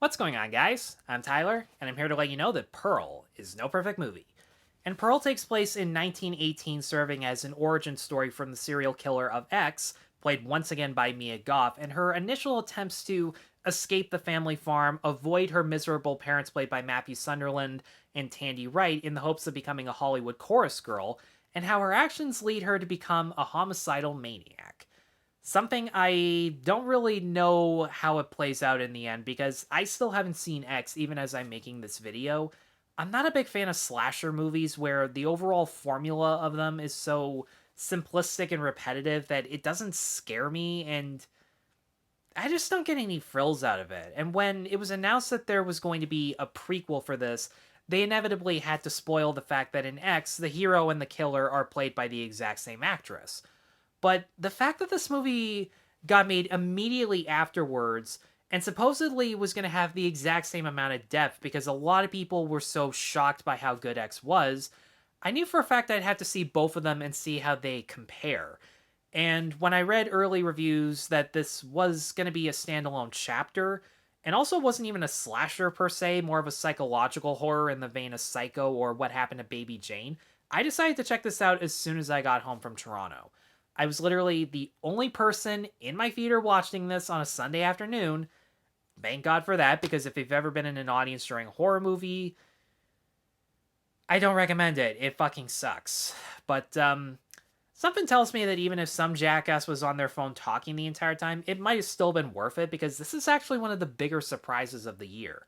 What's going on, guys? I'm Tyler, and I'm here to let you know that Pearl is no perfect movie. And Pearl takes place in 1918, serving as an origin story from the serial killer of X, played once again by Mia Goth, and her initial attempts to escape the family farm, avoid her miserable parents, played by Matthew Sunderland and Tandi Wright, in the hopes of becoming a Hollywood chorus girl, and how her actions lead her to become a homicidal maniac. Something I don't really know how it plays out in the end because I still haven't seen X even as I'm making this video. I'm not a big fan of slasher movies where the overall formula of them is so simplistic and repetitive that it doesn't scare me, and I just don't get any frills out of it. And when it was announced that there was going to be a prequel for this, they inevitably had to spoil the fact that in X, the hero and the killer are played by the exact same actress. But the fact that this movie got made immediately afterwards and supposedly was going to have the exact same amount of depth because a lot of people were so shocked by how good X was, I knew for a fact I'd have to see both of them and see how they compare. And when I read early reviews that this was going to be a standalone chapter, and also wasn't even a slasher per se, more of a psychological horror in the vein of Psycho or What Happened to Baby Jane, I decided to check this out as soon as I got home from Toronto. I was literally the only person in my theater watching this on a Sunday afternoon. Thank God for that, because if you've ever been in an audience during a horror movie, I don't recommend it. It fucking sucks. But something tells me that even if some jackass was on their phone talking the entire time, it might have still been worth it, because this is actually one of the bigger surprises of the year.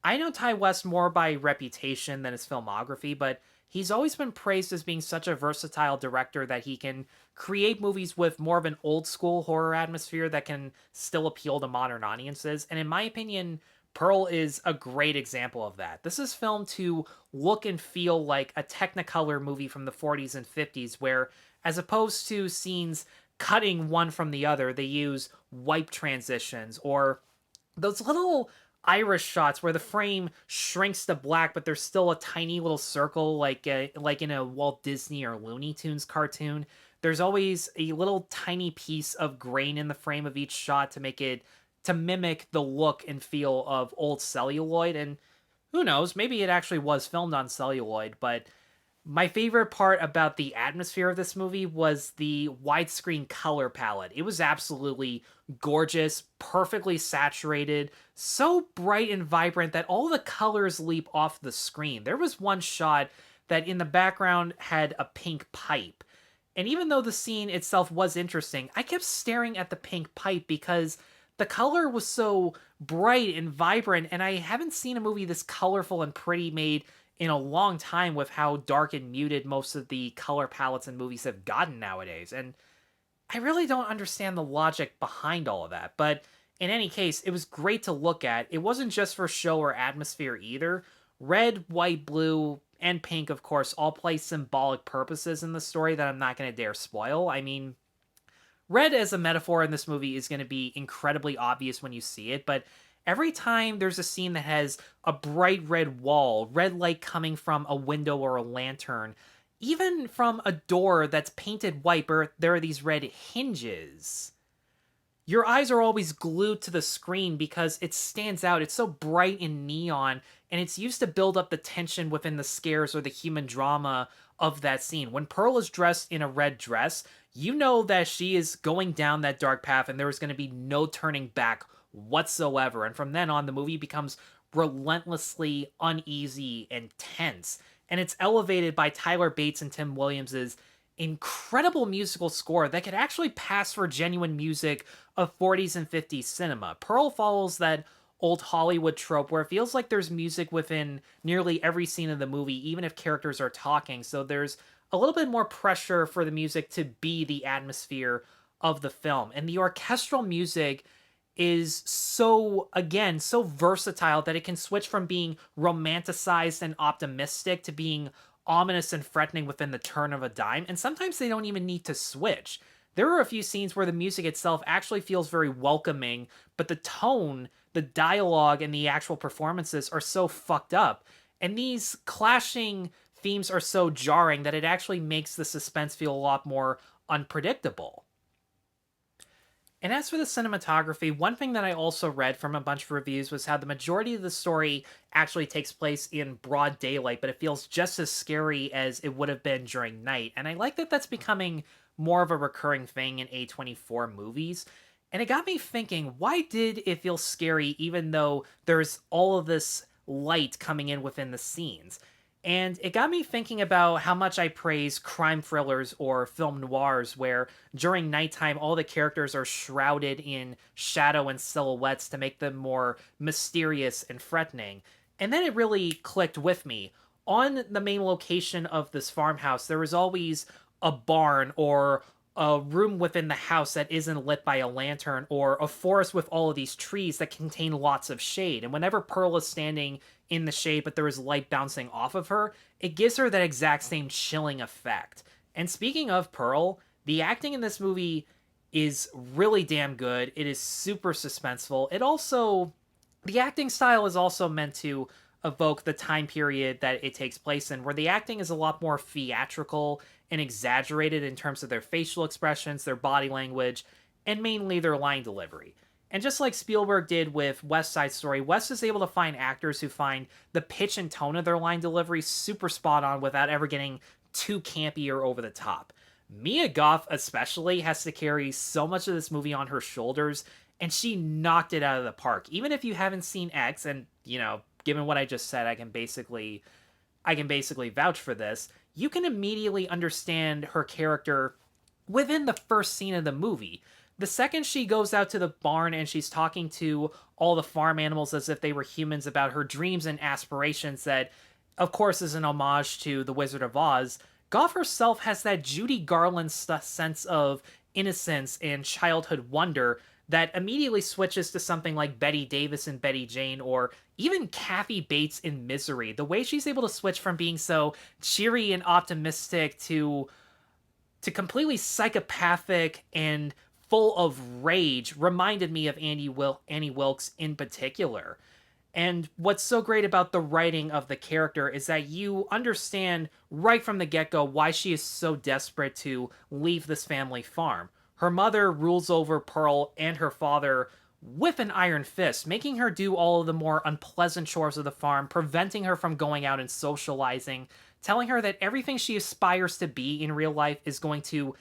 I know Ty West more by reputation than his filmography, but he's always been praised as being such a versatile director that he can create movies with more of an old school horror atmosphere that can still appeal to modern audiences. And in my opinion, Pearl is a great example of that. This is filmed to look and feel like a Technicolor movie from the 40s and 50s, where as opposed to scenes cutting one from the other, they use wipe transitions or those little iris shots where the frame shrinks to black, but there's still a tiny little circle, like in a Walt Disney or Looney Tunes cartoon. There's always a little tiny piece of grain in the frame of each shot to mimic the look and feel of old celluloid. And who knows, maybe it actually was filmed on celluloid, but my favorite part about the atmosphere of this movie was the widescreen color palette. It was absolutely gorgeous, perfectly saturated, so bright and vibrant that all the colors leap off the screen. There was one shot that in the background had a pink pipe. And even though the scene itself was interesting, I kept staring at the pink pipe because the color was so bright and vibrant, and I haven't seen a movie this colorful and pretty made in a long time with how dark and muted most of the color palettes in movies have gotten nowadays. And I really don't understand the logic behind all of that. But in any case, it was great to look at. It wasn't just for show or atmosphere either. Red, white, blue, and pink, of course, all play symbolic purposes in the story that I'm not going to dare spoil. I mean, red as a metaphor in this movie is going to be incredibly obvious when you see it, but every time there's a scene that has a bright red wall, red light coming from a window or a lantern, even from a door that's painted white, where there are these red hinges, your eyes are always glued to the screen because it stands out. It's so bright and neon, and it's used to build up the tension within the scares or the human drama of that scene. When Pearl is dressed in a red dress, you know that she is going down that dark path and there is going to be no turning back whatsoever. And from then on, the movie becomes relentlessly uneasy and tense. And it's elevated by Tyler Bates and Tim Williams' incredible musical score that could actually pass for genuine music of 40s and 50s cinema. Pearl follows that old Hollywood trope where it feels like there's music within nearly every scene of the movie, even if characters are talking. So there's a little bit more pressure for the music to be the atmosphere of the film. And the orchestral music is so, again, so versatile that it can switch from being romanticized and optimistic to being ominous and threatening within the turn of a dime. And sometimes they don't even need to switch. There are a few scenes where the music itself actually feels very welcoming, but the tone, the dialogue, and the actual performances are so fucked up. And these clashing themes are so jarring that it actually makes the suspense feel a lot more unpredictable. And as for the cinematography, one thing that I also read from a bunch of reviews was how the majority of the story actually takes place in broad daylight, but it feels just as scary as it would have been during night. And I like that that's becoming more of a recurring thing in A24 movies. And it got me thinking, why did it feel scary even though there's all of this light coming in within the scenes? And it got me thinking about how much I praise crime thrillers or film noirs, where during nighttime all the characters are shrouded in shadow and silhouettes to make them more mysterious and threatening. And then it really clicked with me. On the main location of this farmhouse, there was always a barn or a room within the house that isn't lit by a lantern, or a forest with all of these trees that contain lots of shade. And whenever Pearl is standing in the shade but there is light bouncing off of her, it gives her that exact same chilling effect. And speaking of Pearl, the acting in this movie is really damn good. It is super suspenseful. It also, the acting style is also meant to evoke the time period that it takes place in, where the acting is a lot more theatrical and exaggerated in terms of their facial expressions, their body language, and mainly their line delivery. And just like Spielberg did with West Side Story, West is able to find actors who find the pitch and tone of their line delivery super spot on without ever getting too campy or over the top. Mia Goth especially has to carry so much of this movie on her shoulders, and she knocked it out of the park. Even if you haven't seen X, and given what I just said, I can basically vouch for this. You can immediately understand her character within the first scene of the movie. The second she goes out to the barn and she's talking to all the farm animals as if they were humans about her dreams and aspirations, that, of course, is an homage to The Wizard of Oz, Goff herself has that Judy Garland sense of innocence and childhood wonder that immediately switches to something like Betty Davis in Betty Jane, or even Kathy Bates in Misery. The way she's able to switch from being so cheery and optimistic to completely psychopathic and full of rage reminded me of Annie Wilkes in particular. And what's so great about the writing of the character is that you understand right from the get-go why she is so desperate to leave this family farm. Her mother rules over Pearl and her father with an iron fist, making her do all of the more unpleasant chores of the farm, preventing her from going out and socializing, telling her that everything she aspires to be in real life is going to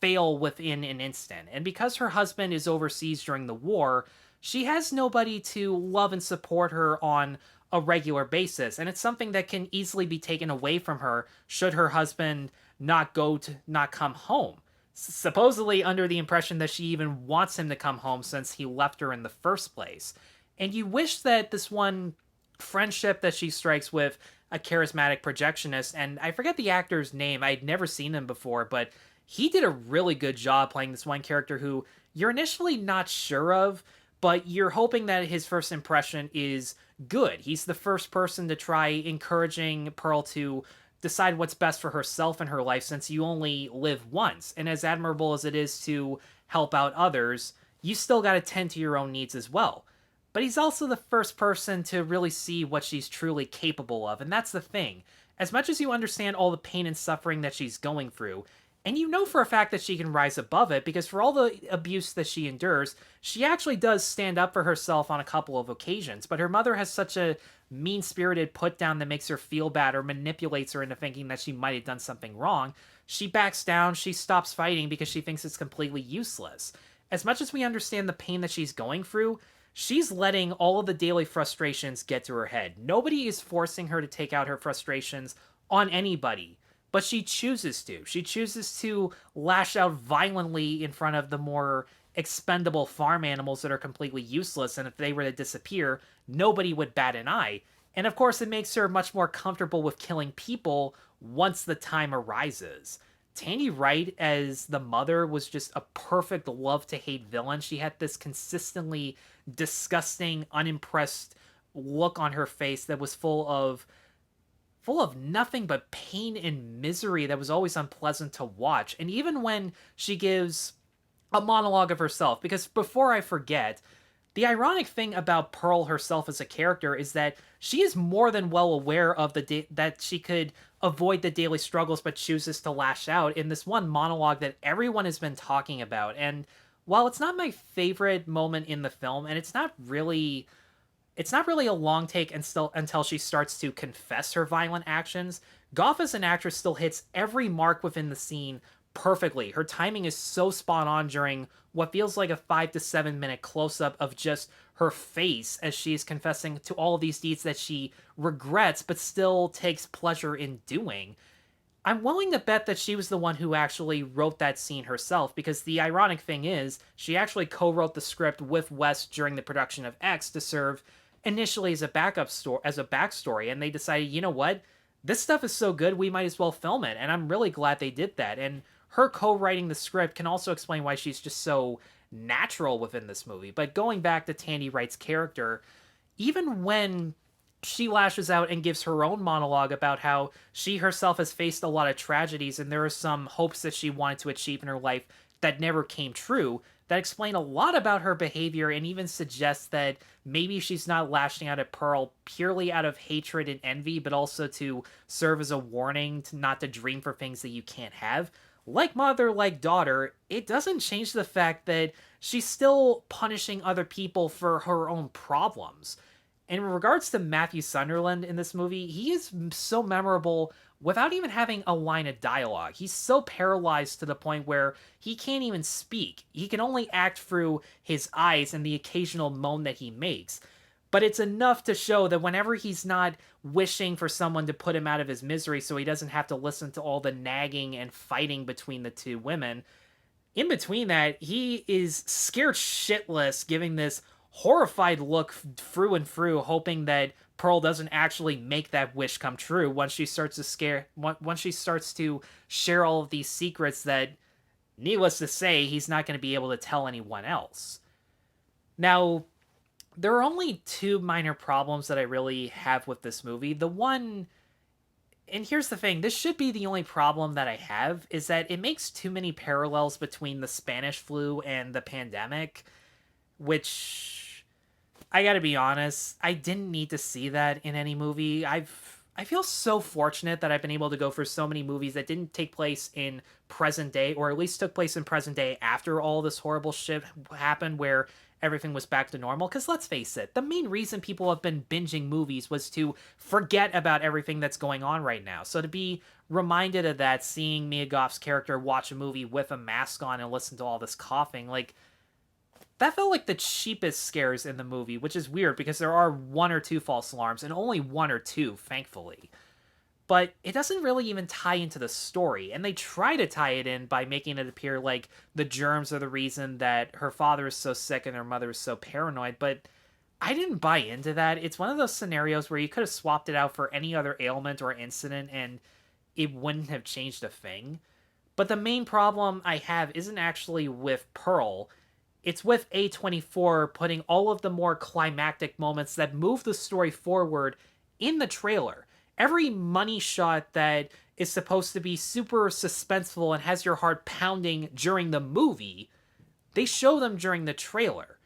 fail within an instant. And because her husband is overseas during the war, she has nobody to love and support her on a regular basis. And it's something that can easily be taken away from her should her husband not come home. Supposedly under the impression that she even wants him to come home since he left her in the first place. And you wish that this one friendship that she strikes with a charismatic projectionist, and I forget the actor's name, I'd never seen him before, but he did a really good job playing this one character who you're initially not sure of, but you're hoping that his first impression is good. He's the first person to try encouraging Pearl to decide what's best for herself in her life, since you only live once. And as admirable as it is to help out others, you still got to tend to your own needs as well. But he's also the first person to really see what she's truly capable of, and that's the thing. As much as you understand all the pain and suffering that she's going through, and you know for a fact that she can rise above it, because for all the abuse that she endures, she actually does stand up for herself on a couple of occasions. But her mother has such a mean-spirited put-down that makes her feel bad or manipulates her into thinking that she might have done something wrong. She backs down, she stops fighting because she thinks it's completely useless. As much as we understand the pain that she's going through, she's letting all of the daily frustrations get to her head. Nobody is forcing her to take out her frustrations on anybody. But she chooses to. She chooses to lash out violently in front of the more expendable farm animals that are completely useless, and if they were to disappear, nobody would bat an eye. And of course, it makes her much more comfortable with killing people once the time arises. Tandi Wright as the mother was just a perfect love-to-hate villain. She had this consistently disgusting, unimpressed look on her face that was full of nothing but pain and misery that was always unpleasant to watch. And even when she gives a monologue of herself, because before I forget, the ironic thing about Pearl herself as a character is that she is more than well aware of that she could avoid the daily struggles but chooses to lash out in this one monologue that everyone has been talking about. And while it's not my favorite moment in the film, and it's not really a long take until she starts to confess her violent actions. Goff as an actress still hits every mark within the scene perfectly. Her timing is so spot on during what feels like a 5 to 7 minute close up of just her face as she is confessing to all of these deeds that she regrets but still takes pleasure in doing. I'm willing to bet that she was the one who actually wrote that scene herself, because the ironic thing is, she actually co-wrote the script with West during the production of X to serve initially as a backstory, and they decided, you know what? This stuff is so good, we might as well film it, and I'm really glad they did that. And her co-writing the script can also explain why she's just so natural within this movie. But going back to Tandi Wright's character, even when she lashes out and gives her own monologue about how she herself has faced a lot of tragedies and there are some hopes that she wanted to achieve in her life that never came true, that explain a lot about her behavior and even suggest that maybe she's not lashing out at Pearl purely out of hatred and envy, but also to serve as a warning to not to dream for things that you can't have. Like mother, like daughter, it doesn't change the fact that she's still punishing other people for her own problems. In regards to Matthew Sunderland in this movie, he is so memorable without even having a line of dialogue. He's so paralyzed to the point where he can't even speak. He can only act through his eyes and the occasional moan that he makes. But it's enough to show that whenever he's not wishing for someone to put him out of his misery so he doesn't have to listen to all the nagging and fighting between the two women, in between that, he is scared shitless, giving this horrified look through and through, hoping that Pearl doesn't actually make that wish come true once she starts to share all of these secrets that, needless to say, he's not going to be able to tell anyone else. Now, there are only two minor problems that I really have with this movie. The one, and here's the thing, this should be the only problem that I have, is that it makes too many parallels between the Spanish flu and the pandemic, which, I gotta be honest, I didn't need to see that in any movie. I feel so fortunate that I've been able to go for so many movies that didn't take place in present day, or at least took place in present day after all this horrible shit happened where everything was back to normal. Because let's face it, the main reason people have been binging movies was to forget about everything that's going on right now. So to be reminded of that, seeing Mia Goth's character watch a movie with a mask on and listen to all this coughing, like, that felt like the cheapest scares in the movie, which is weird because there are one or two false alarms, and only one or two, thankfully. But it doesn't really even tie into the story, and they try to tie it in by making it appear like the germs are the reason that her father is so sick and her mother is so paranoid, but I didn't buy into that. It's one of those scenarios where you could have swapped it out for any other ailment or incident, and it wouldn't have changed a thing. But the main problem I have isn't actually with Pearl. It's with A24 putting all of the more climactic moments that move the story forward in the trailer. Every money shot that is supposed to be super suspenseful and has your heart pounding during the movie, they show them during the trailer.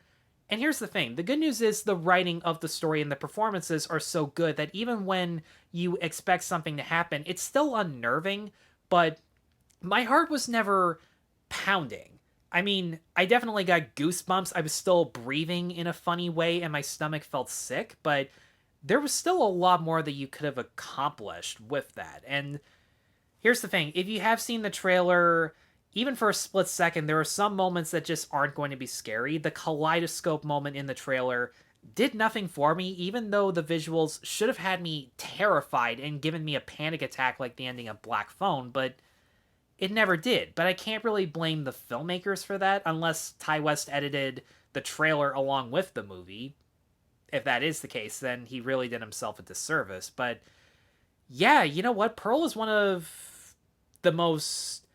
And here's the thing, the good news is the writing of the story and the performances are so good that even when you expect something to happen, it's still unnerving, but my heart was never pounding. I mean, I definitely got goosebumps. I was still breathing in a funny way and my stomach felt sick, but there was still a lot more that you could have accomplished with that. And here's the thing, if you have seen the trailer, even for a split second, there are some moments that just aren't going to be scary. The kaleidoscope moment in the trailer did nothing for me, even though the visuals should have had me terrified and given me a panic attack like the ending of Black Phone, but it never did. But I can't really blame the filmmakers for that, unless Ty West edited the trailer along with the movie. If that is the case, then he really did himself a disservice. But yeah, you know what? Pearl is one of the most...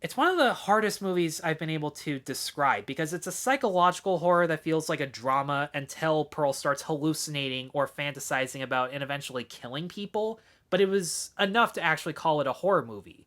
It's one of the hardest movies I've been able to describe, because it's a psychological horror that feels like a drama until Pearl starts hallucinating or fantasizing about and eventually killing people, but it was enough to actually call it a horror movie.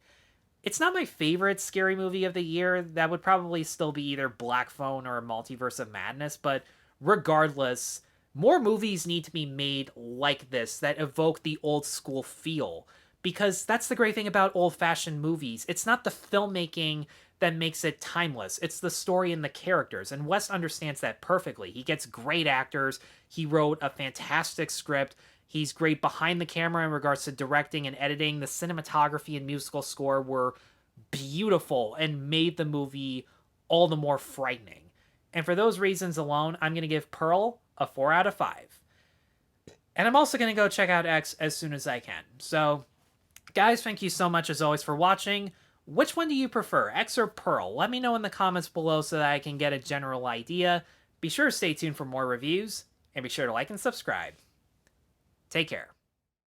It's not my favorite scary movie of the year. That would probably still be either Black Phone or Multiverse of Madness, but regardless, more movies need to be made like this that evoke the old school feel. Because that's the great thing about old-fashioned movies. It's not the filmmaking that makes it timeless. It's the story and the characters, and West understands that perfectly. He gets great actors. He wrote a fantastic script. He's great behind the camera in regards to directing and editing. The cinematography and musical score were beautiful and made the movie all the more frightening. And for those reasons alone, I'm going to give Pearl a 4 out of 5. And I'm also going to go check out X as soon as I can. So, guys, thank you so much as always for watching. Which one do you prefer, X or Pearl? Let me know in the comments below so that I can get a general idea. Be sure to stay tuned for more reviews, and be sure to like and subscribe. Take care.